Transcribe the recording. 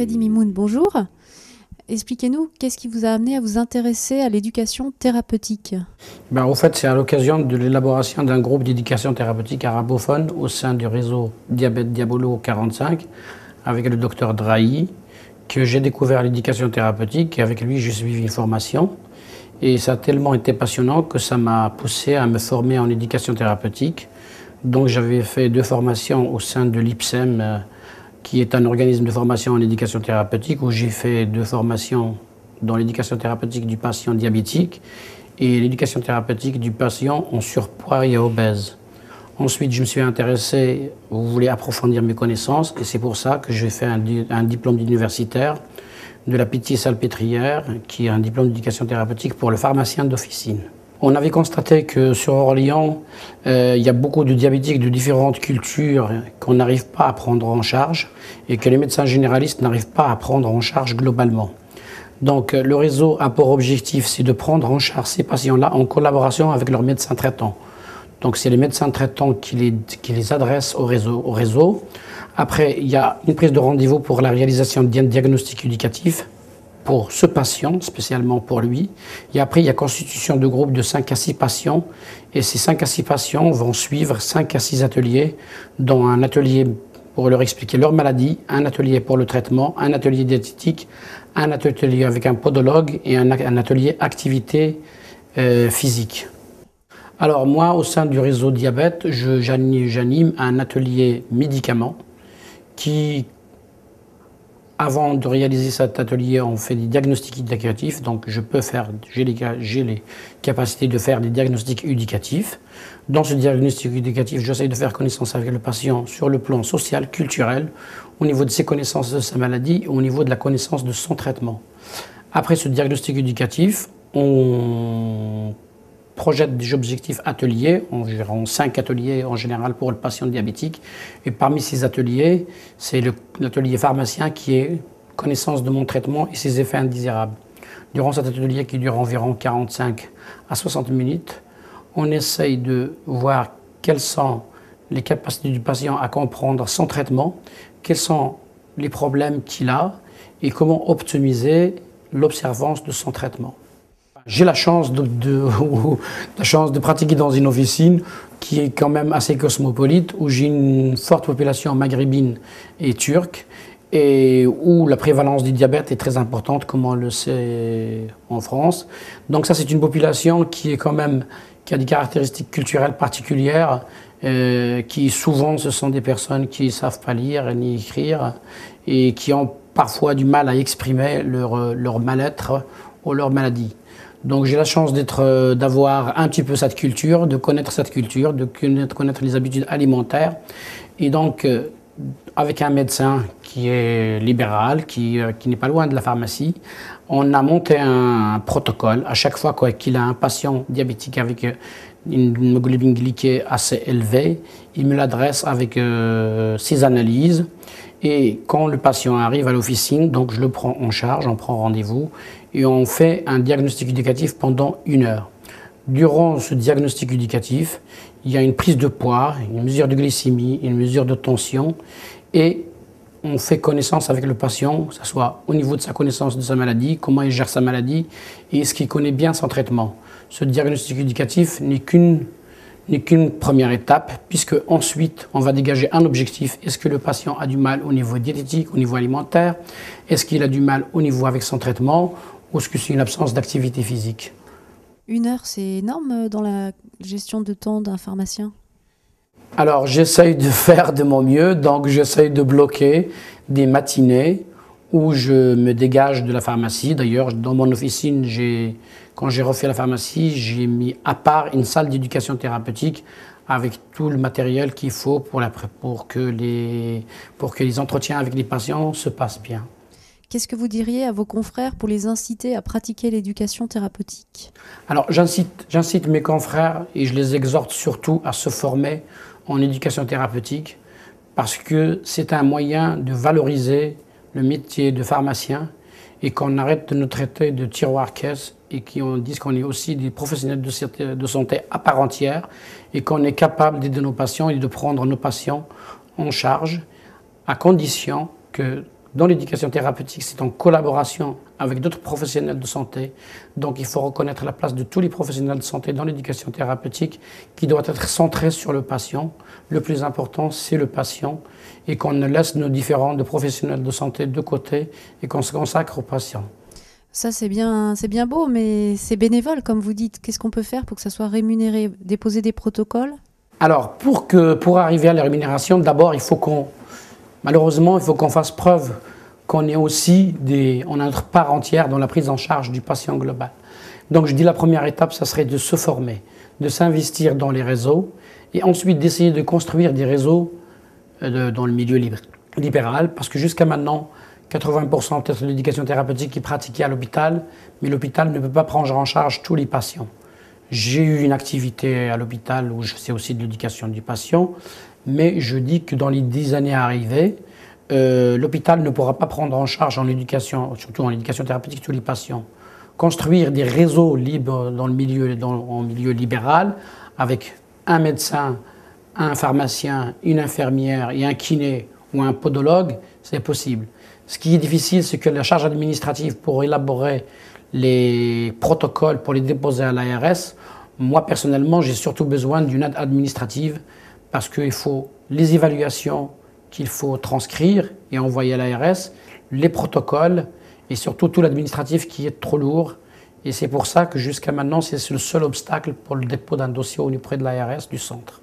Freddy Mimoun, bonjour. Expliquez-nous, qu'est-ce qui vous a amené à vous intéresser à l'éducation thérapeutique? En fait, c'est à l'occasion de l'élaboration d'un groupe d'éducation thérapeutique arabophone au sein du réseau Diabète Diabolo 45 avec le docteur Drahi que j'ai découvert l'éducation thérapeutique et avec lui j'ai suivi une formation. Et ça a tellement été passionnant que ça m'a poussé à me former en éducation thérapeutique. Donc j'avais fait 2 formations au sein de l'IPSEM, qui est un organisme de formation en éducation thérapeutique, où j'ai fait 2 formations dans l'éducation thérapeutique du patient diabétique et l'éducation thérapeutique du patient en surpoids et obèse. Ensuite, je me suis intéressé, vous voulez approfondir mes connaissances, et c'est pour ça que j'ai fait un diplôme d'universitaire de la Pitié-Salpêtrière, qui est un diplôme d'éducation thérapeutique pour le pharmacien d'officine. On avait constaté que sur Orléans, il y a beaucoup de diabétiques de différentes cultures qu'on n'arrive pas à prendre en charge et que les médecins généralistes n'arrivent pas à prendre en charge globalement. Donc le réseau a pour objectif, c'est de prendre en charge ces patients-là en collaboration avec leurs médecins traitants. Donc c'est les médecins traitants qui les adressent au réseau. Après, il y a une prise de rendez-vous pour la réalisation d'un diagnostic éducatif pour ce patient, spécialement pour lui. Et après, il y a constitution de groupes de 5 à 6 patients. Et ces 5 à 6 patients vont suivre 5 à 6 ateliers, dont un atelier pour leur expliquer leur maladie, un atelier pour le traitement, un atelier diététique, un atelier avec un podologue et un atelier activité physique. Alors moi, au sein du réseau diabète, j'anime un atelier médicaments qui, avant de réaliser cet atelier, on fait des diagnostics éducatifs. Donc j'ai les capacités de faire des diagnostics éducatifs. Dans ce diagnostic éducatif, j'essaie de faire connaissance avec le patient sur le plan social, culturel, au niveau de ses connaissances de sa maladie, au niveau de la connaissance de son traitement. Après ce diagnostic éducatif, on projette des objectifs ateliers, environ 5 ateliers en général pour le patient diabétique. Et parmi ces ateliers, c'est l'atelier pharmacien qui est connaissance de mon traitement et ses effets indésirables. Durant cet atelier qui dure environ 45 à 60 minutes, on essaye de voir quelles sont les capacités du patient à comprendre son traitement, quels sont les problèmes qu'il a et comment optimiser l'observance de son traitement. J'ai la chance de pratiquer dans une officine qui est quand même assez cosmopolite, où j'ai une forte population maghrébine et turque, et où la prévalence du diabète est très importante, comme on le sait en France. Donc ça, c'est une population qui a des caractéristiques culturelles particulières, qui souvent, ce sont des personnes qui ne savent pas lire ni écrire, et qui ont parfois du mal à exprimer leur mal-être ou leur maladie. Donc j'ai la chance d'avoir un petit peu cette culture, de connaître cette culture, de connaître les habitudes alimentaires. Et donc, avec un médecin qui est libéral, qui n'est pas loin de la pharmacie, on a monté un protocole. À chaque fois qu'il a un patient diabétique avec une hémoglobine glyquée assez élevée, il me l'adresse avec ses analyses. Et quand le patient arrive à l'officine, donc je le prends en charge, on prend rendez-vous et on fait un diagnostic éducatif pendant 1 heure. Durant ce diagnostic éducatif, il y a une prise de poids, une mesure de glycémie, une mesure de tension et on fait connaissance avec le patient, que ce soit au niveau de sa connaissance de sa maladie, comment il gère sa maladie et est-ce qu'il connaît bien son traitement. Ce diagnostic éducatif n'est qu'une première étape, puisque ensuite on va dégager un objectif. Est-ce que le patient a du mal au niveau diététique, au niveau alimentaire? Est-ce qu'il a du mal au niveau avec son traitement? Ou est-ce que c'est une absence d'activité physique? 1 heure, c'est énorme dans la gestion de temps d'un pharmacien? Alors j'essaye de faire de mon mieux, donc j'essaye de bloquer des matinées où je me dégage de la pharmacie. D'ailleurs, dans mon officine, quand j'ai refait la pharmacie, j'ai mis à part une salle d'éducation thérapeutique avec tout le matériel qu'il faut pour que les entretiens avec les patients se passent bien. Qu'est-ce que vous diriez à vos confrères pour les inciter à pratiquer l'éducation thérapeutique? Alors j'incite mes confrères et je les exhorte surtout à se former en éducation thérapeutique parce que c'est un moyen de valoriser le métier de pharmacien et qu'on arrête de nous traiter de tiroir-caisse et qu'on dise qu'on est aussi des professionnels de santé à part entière et qu'on est capable d'aider nos patients et de prendre nos patients en charge à condition que Dans l'éducation thérapeutique, c'est en collaboration avec d'autres professionnels de santé. Donc il faut reconnaître la place de tous les professionnels de santé dans l'éducation thérapeutique qui doit être centrée sur le patient. Le plus important, c'est le patient et qu'on ne laisse nos différents professionnels de santé de côté et qu'on se consacre au patient. Ça, c'est bien beau, mais c'est bénévole, comme vous dites. Qu'est-ce qu'on peut faire pour que ça soit rémunéré? Déposer des protocoles? Alors, pour arriver à la rémunération, d'abord, malheureusement, il faut qu'on fasse preuve qu'on est aussi on a notre part entière dans la prise en charge du patient global. Donc, je dis la première étape, ça serait de se former, de s'investir dans les réseaux et ensuite d'essayer de construire des réseaux dans le milieu libéral, parce que jusqu'à maintenant, 80% peut-être de l'éducation thérapeutique est pratiquée à l'hôpital, mais l'hôpital ne peut pas prendre en charge tous les patients. J'ai eu une activité à l'hôpital où je fais aussi de l'éducation du patient, mais je dis que dans les 10 années à arriver, l'hôpital ne pourra pas prendre en charge en éducation, surtout en éducation thérapeutique, tous les patients. Construire des réseaux libres dans le milieu libéral, avec un médecin, un pharmacien, une infirmière et un kiné ou un podologue, c'est possible. Ce qui est difficile, c'est que la charge administrative pour élaborer les protocoles, pour les déposer à l'ARS, moi personnellement, j'ai surtout besoin d'une aide administrative parce qu'il faut les évaluations qu'il faut transcrire et envoyer à l'ARS, les protocoles et surtout tout l'administratif qui est trop lourd. Et c'est pour ça que jusqu'à maintenant, c'est le seul obstacle pour le dépôt d'un dossier auprès de l'ARS du centre.